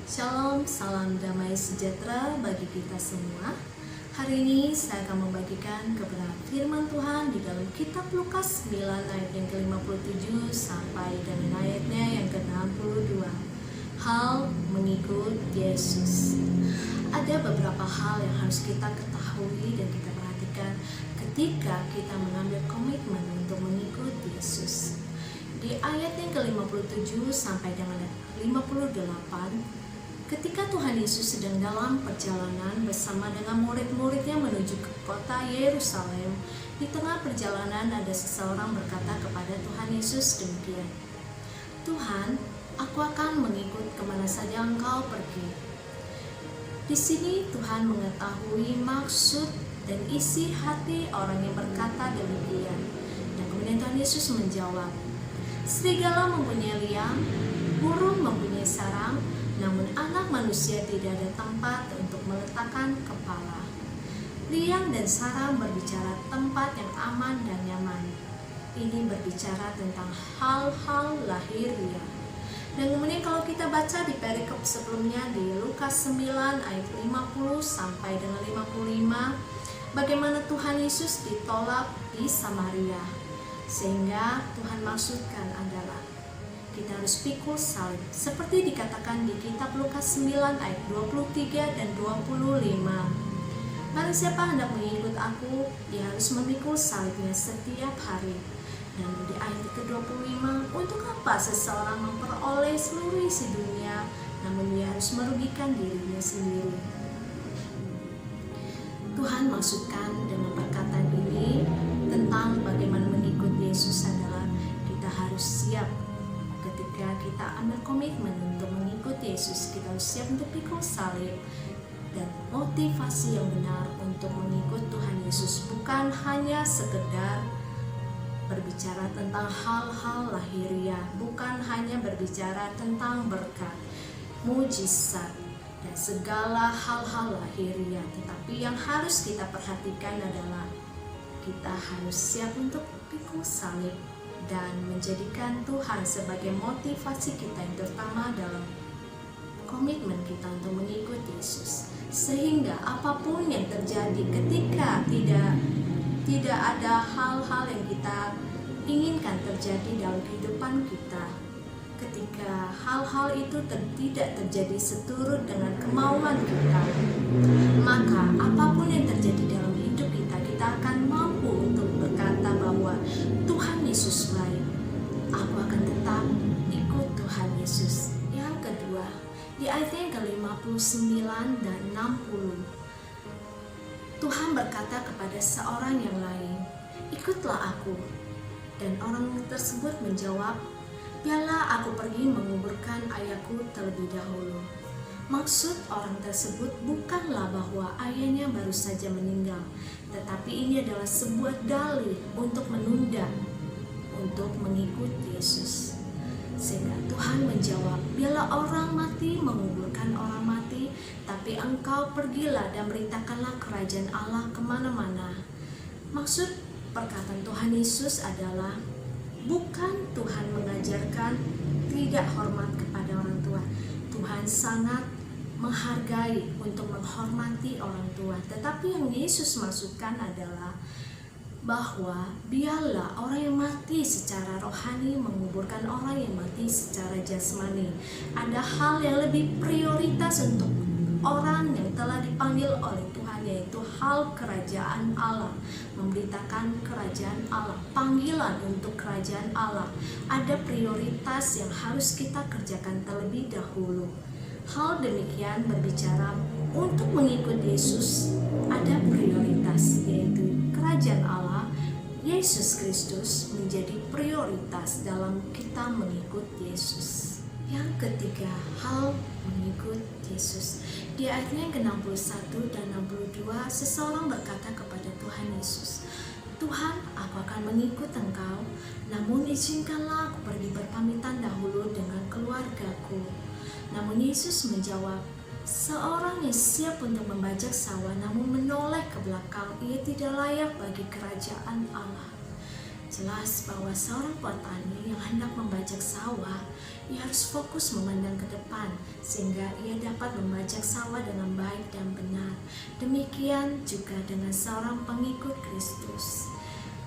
Shalom, salam damai sejahtera bagi kita semua. Hari ini saya akan membagikan kebenaran firman Tuhan di dalam kitab Lukas 9 ayat yang ke-57 sampai dengan ayatnya yang ke-62. Hal mengikut Yesus. Ada beberapa hal yang harus kita ketahui dan kita perhatikan ketika kita mengambil komitmen untuk mengikut Yesus. Di ayat yang ke-57 sampai dengan 58, ketika Tuhan Yesus sedang dalam perjalanan bersama dengan murid-muridnya menuju ke kota Yerusalem, di tengah perjalanan ada seseorang berkata kepada Tuhan Yesus demikian, "Tuhan, aku akan mengikut kemana saja Engkau pergi." Di sini Tuhan mengetahui maksud dan isi hati orang yang berkata demikian. Dan kemudian Tuhan Yesus menjawab, "Serigala mempunyai liang, burung mempunyai sarang, namun anak manusia tidak ada tempat untuk meletakkan kepala." Liang dan sarang berbicara tempat yang aman dan nyaman. Ini berbicara tentang hal-hal lahiriah. Dan kemudian kalau kita baca di perikop sebelumnya di Lukas 9 ayat 50 sampai dengan 55, bagaimana Tuhan Yesus ditolak di Samaria. Sehingga Tuhan maksudkan adalah kita harus pikul salib seperti dikatakan di kitab Lukas 9 ayat 23 dan 25. Barang siapa hendak mengikut aku, dia harus memikul salibnya setiap hari. Dan di ayat ke-25, untuk apa seseorang memperoleh seluruh isi dunia namun dia harus merugikan dirinya sendiri? Tuhan maksudkan dengan perkataan ini tentang bagaimana mengikut Yesus adalah kita harus siap. Ketika kita ambil komitmen untuk mengikuti Yesus, kita harus siap untuk pikul salib. Dan motivasi yang benar untuk mengikut Tuhan Yesus bukan hanya sekedar berbicara tentang hal-hal lahiriah, bukan hanya berbicara tentang berkat, mujizat, dan segala hal-hal lahiriah. Tetapi yang harus kita perhatikan adalah kita harus siap untuk pikul salib dan menjadikan Tuhan sebagai motivasi kita yang terutama dalam komitmen kita untuk mengikuti Yesus. Sehingga apapun yang terjadi ketika tidak ada hal-hal yang kita inginkan terjadi dalam kehidupan kita, ketika hal-hal itu tidak terjadi seturut dengan kemauan kita, maka apapun yang terjadi dalam hidup kita, kita akan mampu untuk berkata bahwa Tuhan Yesus baik. Aku akan tetap ikut Tuhan Yesus. Yang kedua, di ayat yang ke-59 dan 60, Tuhan berkata kepada seorang yang lain, "Ikutlah aku." Dan orang tersebut menjawab, "Biarlah aku pergi menguburkan ayahku terlebih dahulu." Maksud orang tersebut bukanlah bahwa ayahnya baru saja meninggal, tetapi ini adalah sebuah dalih untuk menunda, untuk mengikuti Yesus. Sehingga Tuhan menjawab, "Biarlah orang mati menguburkan orang mati, tapi engkau pergilah dan beritakanlah kerajaan Allah kemana-mana." Maksud perkataan Tuhan Yesus adalah bukan Tuhan mengajarkan tidak hormat kepada orang tua. Tuhan sangat menghargai untuk menghormati orang tua. Tetapi yang Yesus maksudkan adalah bahwa biarlah orang yang mati secara rohani menguburkan orang yang mati secara jasmani. Ada hal yang lebih prioritas untuk orang yang telah dipanggil oleh Tuhan, yaitu hal kerajaan Allah, memberitakan kerajaan Allah, panggilan untuk kerajaan Allah. Ada prioritas yang harus kita kerjakan terlebih dahulu. Hal demikian berbicara untuk mengikut Yesus, ada prioritas, yaitu kerajaan Allah, Yesus Kristus menjadi prioritas dalam kita mengikut Yesus. Yang ketiga, hal mengikut Yesus. Di ayatnya ke-61 dan 62, seseorang berkata kepada Tuhan Yesus, "Tuhan, aku akan mengikut Engkau, namun izinkanlah aku pergi berpamitan dahulu dengan keluargaku." Namun Yesus menjawab, "Seorang yang siap untuk membajak sawah namun menoleh ke belakang, ia tidak layak bagi kerajaan Allah." Jelas bahwa seorang petani yang hendak membajak sawah, Ia harus fokus memandang ke depan sehingga ia dapat membaca sawah dengan baik dan benar. Demikian juga dengan seorang pengikut Kristus.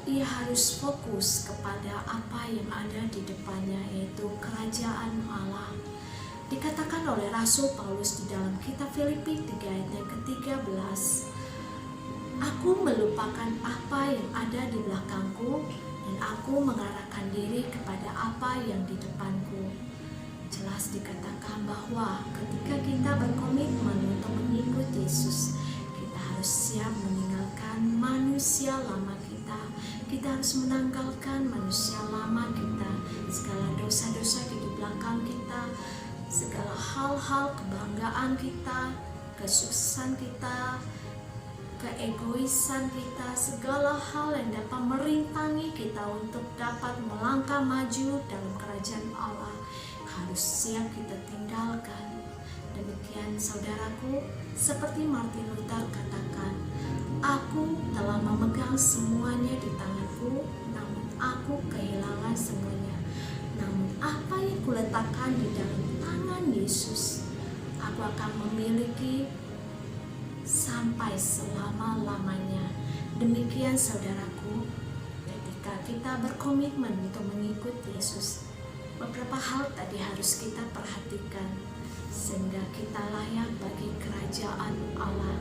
Ia harus fokus kepada apa yang ada di depannya, yaitu kerajaan Allah. Dikatakan oleh Rasul Paulus di dalam kitab Filipi 3 ayat yang ke-13, aku melupakan apa yang ada di belakangku dan aku mengarahkan diri kepada apa yang di depanku. Jelas dikatakan bahwa ketika kita berkomitmen untuk mengikut Yesus, kita harus siap meninggalkan manusia lama kita. Kita harus menanggalkan manusia lama kita, segala dosa-dosa di belakang kita, segala hal-hal kebanggaan kita, kesuksesan kita, keegoisan kita, segala hal yang dapat merintangi kita untuk dapat melangkah maju dalam kerajaan Allah harus siap kita tinggalkan. Demikian saudaraku, seperti Martin Luther katakan, aku telah memegang semuanya di tanganku, namun aku kehilangan semuanya. Namun apa yang kuletakkan di dalam tangan Yesus, aku akan memiliki sampai selama-lamanya. Demikian saudaraku, ketika kita berkomitmen untuk mengikut Yesus, beberapa hal tadi harus kita perhatikan sehingga kita layak bagi kerajaan Allah.